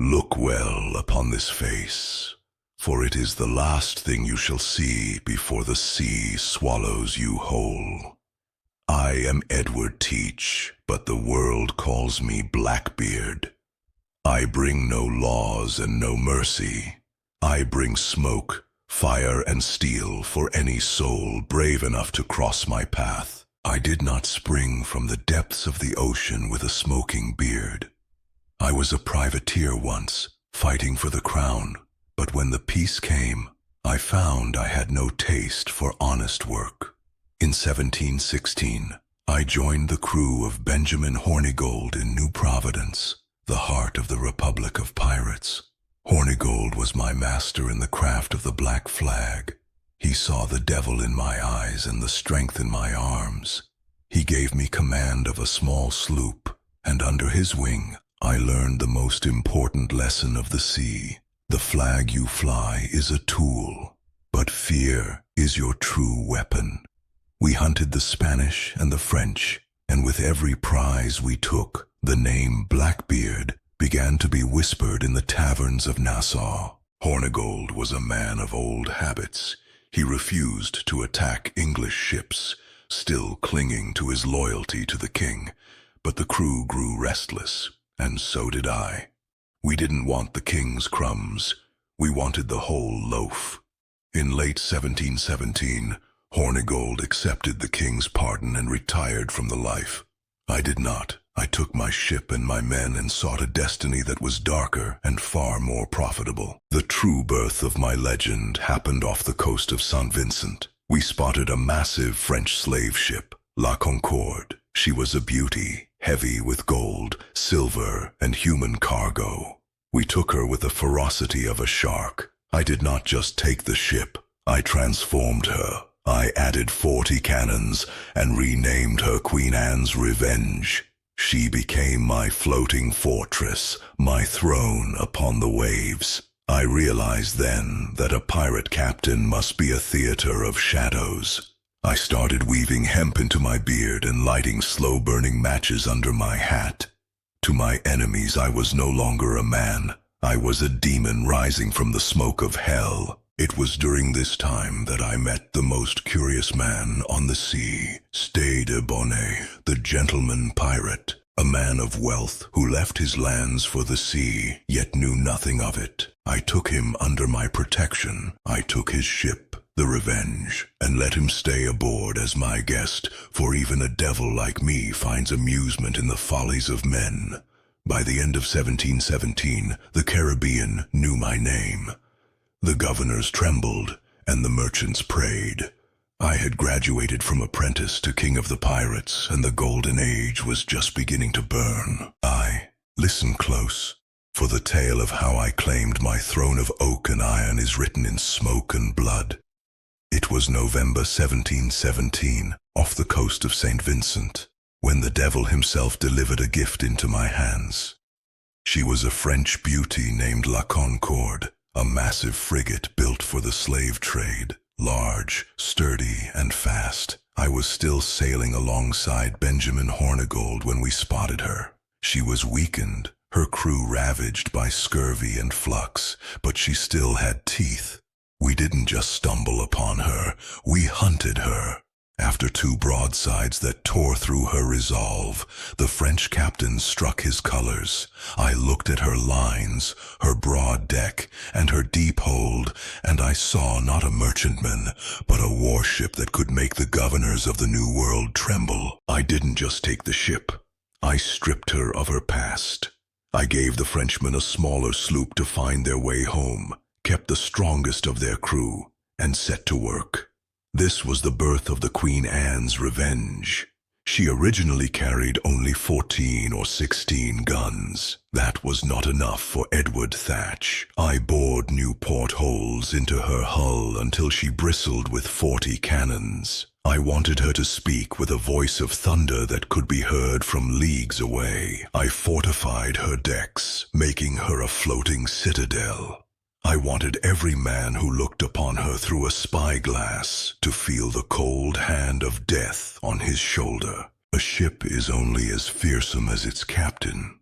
Look well upon this face, for it is the last thing you shall see before the sea swallows you whole. I am Edward Teach, but the world calls me Blackbeard. I bring no laws and no mercy. I bring smoke, fire, and steel for any soul brave enough to cross my path. I did not spring from the depths of the ocean with a smoking beard. I was a privateer once, fighting for the crown, but when the peace came, I found I had no taste for honest work. In 1716, I joined the crew of Benjamin Hornigold in New Providence, the heart of the Republic of Pirates. Hornigold was my master in the craft of the black flag. He saw the devil in my eyes and the strength in my arms. He gave me command of a small sloop, and under his wing, I learned the most important lesson of the sea. The flag you fly is a tool, but fear is your true weapon. We hunted the Spanish and the French, and with every prize we took, the name Blackbeard began to be whispered in the taverns of Nassau. Hornigold was a man of old habits. He refused to attack English ships, still clinging to his loyalty to the king. But the crew grew restless, and so did I. We didn't want the king's crumbs. We wanted the whole loaf. In late 1717, Hornigold accepted the king's pardon and retired from the life. I did not. I took my ship and my men and sought a destiny that was darker and far more profitable. The true birth of my legend happened off the coast of St. Vincent. We spotted a massive French slave ship, La Concorde. She was a beauty, heavy with gold, silver, and human cargo. We took her with the ferocity of a shark. I did not just take the ship, I transformed her. I added 40 cannons and renamed her Queen Anne's Revenge. She became my floating fortress, my throne upon the waves. I realized then that a pirate captain must be a theater of shadows. I started weaving hemp into my beard and lighting slow-burning matches under my hat. To my enemies I was no longer a man. I was a demon rising from the smoke of hell. It was during this time that I met the most curious man on the sea, Stede de Bonnet, the gentleman pirate, a man of wealth who left his lands for the sea, yet knew nothing of it. I took him under my protection. I took his ship, the Revenge, and let him stay aboard as my guest, for even a devil like me finds amusement in the follies of men. By the end of 1717, the Caribbean knew my name. The governors trembled, and the merchants prayed. I had graduated from apprentice to king of the pirates, and the Golden Age was just beginning to burn. Listen close, for the tale of how I claimed my throne of oak and iron is written in smoke and blood. It was November 1717, off the coast of St. Vincent, when the devil himself delivered a gift into my hands. She was a French beauty named La Concorde, a massive frigate built for the slave trade, large, sturdy, and fast. I was still sailing alongside Benjamin Hornigold when we spotted her. She was weakened, her crew ravaged by scurvy and flux, but she still had teeth. We didn't just stumble upon her, we hunted her. After 2 broadsides that tore through her resolve, the French captain struck his colors. I looked at her lines, her broad deck, and her deep hold, and I saw not a merchantman, but a warship that could make the governors of the New World tremble. I didn't just take the ship. I stripped her of her past. I gave the Frenchmen a smaller sloop to find their way home, kept the strongest of their crew, and set to work. This was the birth of the Queen Anne's Revenge. She originally carried only 14 or 16 guns. That was not enough for Edward Thatch. I bored new portholes into her hull until she bristled with 40 cannons. I wanted her to speak with a voice of thunder that could be heard from leagues away. I fortified her decks, making her a floating citadel. I wanted every man who looked upon her through a spyglass to feel the cold hand of death on his shoulder. A ship is only as fearsome as its captain.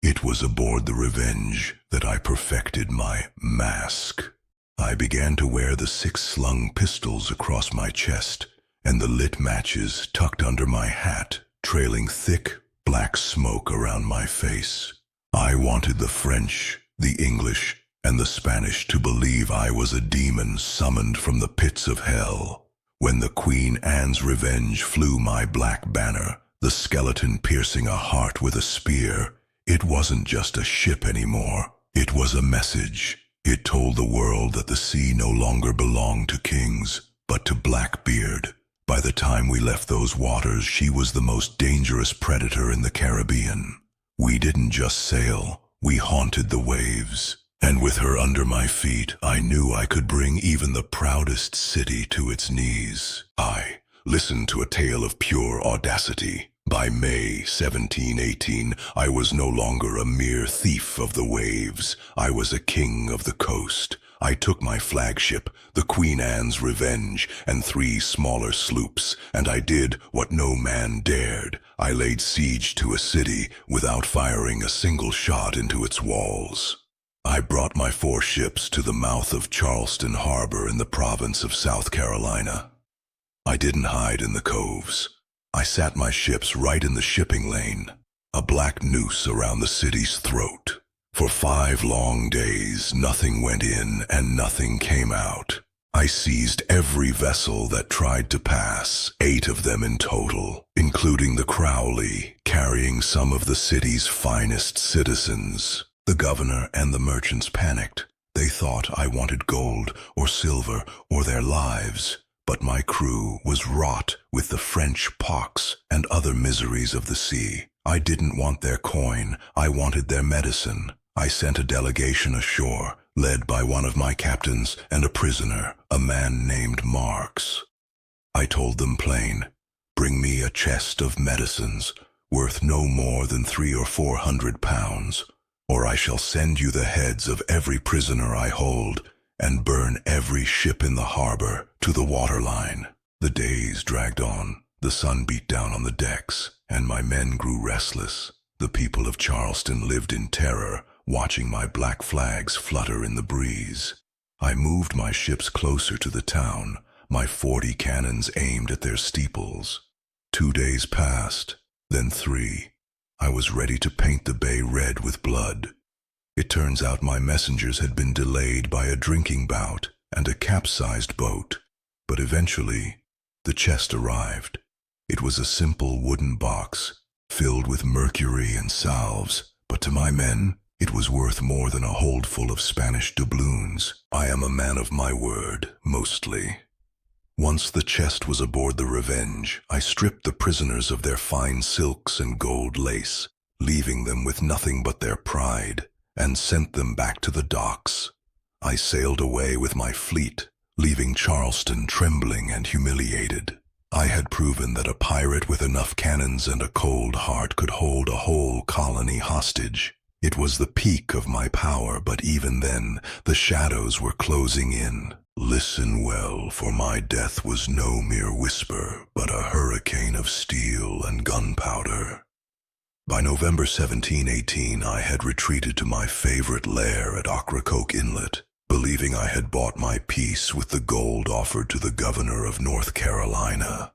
It was aboard the Revenge that I perfected my mask. I began to wear the 6 slung pistols across my chest, and the lit matches tucked under my hat, trailing thick, black smoke around my face. I wanted the French, the English, and the Spanish to believe I was a demon summoned from the pits of hell. When the Queen Anne's Revenge flew my black banner, the skeleton piercing a heart with a spear, it wasn't just a ship anymore. It was a message. It told the world that the sea no longer belonged to kings, but to Blackbeard. By the time we left those waters, she was the most dangerous predator in the Caribbean. We didn't just sail, we haunted the waves. And with her under my feet, I knew I could bring even the proudest city to its knees. I listened to a tale of pure audacity. By May 1718, I was no longer a mere thief of the waves. I was a king of the coast. I took my flagship, the Queen Anne's Revenge, and 3 smaller sloops, and I did what no man dared. I laid siege to a city without firing a single shot into its walls. I brought my 4 ships to the mouth of Charleston Harbor in the province of South Carolina. I didn't hide in the coves. I sat my ships right in the shipping lane, a black noose around the city's throat. For 5 long days, nothing went in and nothing came out. I seized every vessel that tried to pass, 8 of them in total, including the Crowley, carrying some of the city's finest citizens. The governor and the merchants panicked. They thought I wanted gold or silver or their lives. But my crew was wrought with the French pox and other miseries of the sea. I didn't want their coin, I wanted their medicine. I sent a delegation ashore, led by one of my captains and a prisoner, a man named Marks. I told them plain, bring me a chest of medicines, worth no more than 300 or 400 pounds, or I shall send you the heads of every prisoner I hold, and burn every ship in the harbor to the waterline. The days dragged on, the sun beat down on the decks, and my men grew restless. The people of Charleston lived in terror, watching my black flags flutter in the breeze. I moved my ships closer to the town, my 40 cannons aimed at their steeples. 2 days passed, then 3. I was ready to paint the bay red with blood. It turns out my messengers had been delayed by a drinking bout and a capsized boat. But eventually, the chest arrived. It was a simple wooden box, filled with mercury and salves, but to my men, it was worth more than a holdful of Spanish doubloons. I am a man of my word, mostly. Once the chest was aboard the Revenge, I stripped the prisoners of their fine silks and gold lace, leaving them with nothing but their pride, and sent them back to the docks. I sailed away with my fleet, leaving Charleston trembling and humiliated. I had proven that a pirate with enough cannons and a cold heart could hold a whole colony hostage. It was the peak of my power, but even then, the shadows were closing in. Listen well, for my death was no mere whisper, but a hurricane of steel and gunpowder. By November 1718, I had retreated to my favorite lair at Ocracoke Inlet, believing I had bought my peace with the gold offered to the governor of North Carolina.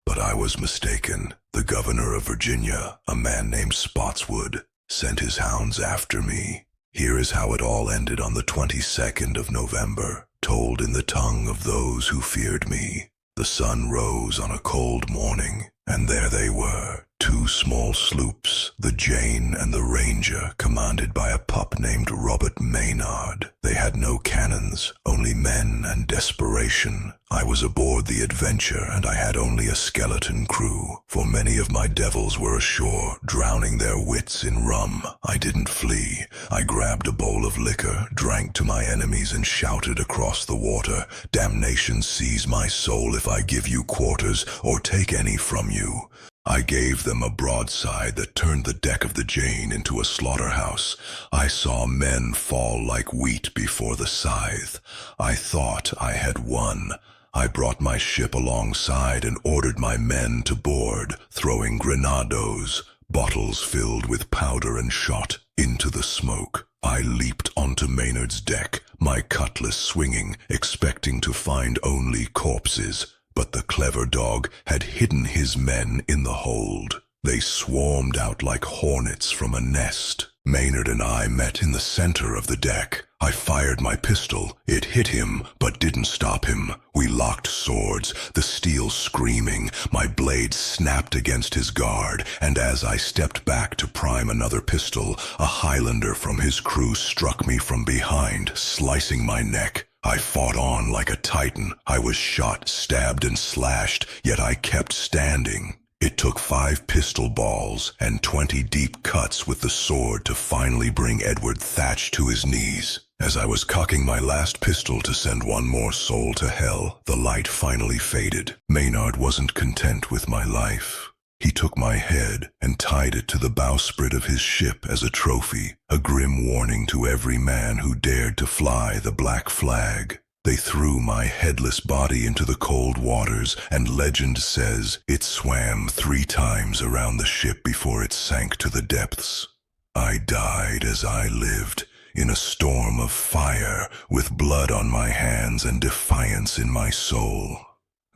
But I was mistaken. The governor of Virginia, a man named Spotswood, sent his hounds after me. Here is how it all ended on the 22nd of November, told in the tongue of those who feared me. The sun rose on a cold morning, and there they were, 2 small sloops, the Jane and the Ranger, commanded by a pup named Robert Maynard. They had no cannons, only men and desperation. I was aboard the Adventure, and I had only a skeleton crew, for many of my devils were ashore, drowning their wits in rum. I didn't flee. I grabbed a bowl of liquor, drank to my enemies, and shouted across the water, "Damnation seize my soul if I give you quarters, or take any from you." I gave them a broadside that turned the deck of the Jane into a slaughterhouse. I saw men fall like wheat before the scythe. I thought I had won. I brought my ship alongside and ordered my men to board, throwing grenados, bottles filled with powder and shot into the smoke. I leaped onto Maynard's deck, my cutlass swinging, expecting to find only corpses. But the clever dog had hidden his men in the hold. They swarmed out like hornets from a nest. Maynard and I met in the center of the deck. I fired my pistol. It hit him, but didn't stop him. We locked swords, the steel screaming. My blade snapped against his guard, and as I stepped back to prime another pistol, a Highlander from his crew struck me from behind, slicing my neck. I fought on like a titan. I was shot, stabbed, and slashed, yet I kept standing. It took 5 pistol balls and 20 deep cuts with the sword to finally bring Edward Thatch to his knees. As I was cocking my last pistol to send one more soul to hell, the light finally faded. Maynard wasn't content with my life. He took my head and tied it to the bowsprit of his ship as a trophy, a grim warning to every man who dared to fly the black flag. They threw my headless body into the cold waters, and legend says it swam 3 times around the ship before it sank to the depths. I died as I lived, in a storm of fire, with blood on my hands and defiance in my soul.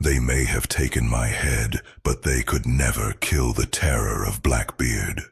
They may have taken my head, but they could never kill the terror of Blackbeard.